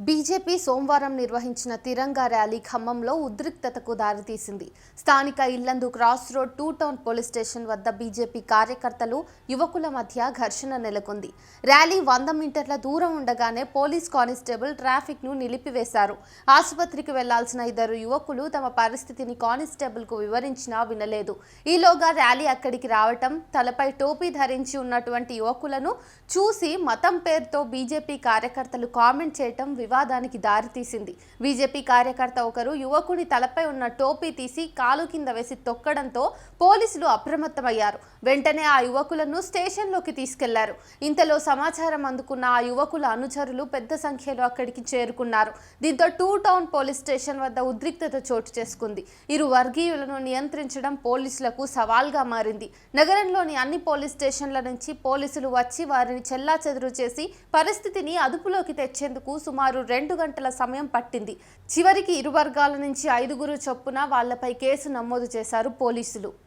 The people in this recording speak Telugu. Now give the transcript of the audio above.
బీజేపీ సోమవారం నిర్వహించిన తిరంగా ర్యాలీ ఖమ్మంలో ఉద్రిక్తతకు దారితీసింది. స్థానిక Yellandu cross road 2 town police station వద్ద బీజేపీ కార్యకర్తలు, యువకుల మధ్య ఘర్షణ నెలకొంది. ర్యాలీ 100 మీటర్ల దూరం ఉండగానే పోలీస్ కానిస్టేబుల్ ట్రాఫిక్ను నిలిపివేశారు. ఆసుపత్రికి వెళ్లాల్సిన 2 యువకులు తమ పరిస్థితిని కానిస్టేబుల్కు వివరించినా వినలేదు. ఈలోగా ర్యాలీ అక్కడికి రావటం, తలపై టోపీ ధరించి ఉన్నటువంటి యువకులను చూసి మతం పేరుతో బీజేపీ కార్యకర్తలు కామెంట్ చేయటం వివాదానికి దారితీసింది. బీజేపీ కార్యకర్త ఒకరు యువకుడి తలపై ఉన్న టోపీ తీసి కాలు కింద వేసి తొక్కడంతో పోలీసులు అప్రమత్తమయ్యారు. వెంటనే ఆ యువకులను స్టేషన్లోకి తీసుకెళ్లారు. ఇంతలో సమాచారం అందుకున్న ఆ యువకుల అనుచరులు పెద్ద సంఖ్యలో అక్కడికి చేరుకున్నారు. దీంతో 2 టౌన్ పోలీస్ స్టేషన్ వద్ద ఉద్రిక్తత చోటు చేసుకుంది. ఇరు వర్గీయులను నియంత్రించడం పోలీసులకు సవాల్గా మారింది. నగరంలోని అన్ని పోలీస్ స్టేషన్ల నుంచి పోలీసులు వచ్చి వారిని చెల్లాచెదురు చేసి పరిస్థితిని అదుపులోకి తెచ్చేందుకు సుమారు 2 గంటల సమయం పట్టింది. చివరికి ఇరు వర్గాల నుంచి 5 చొప్పున వాళ్లపై కేసు నమోదు చేశారు పోలీసులు.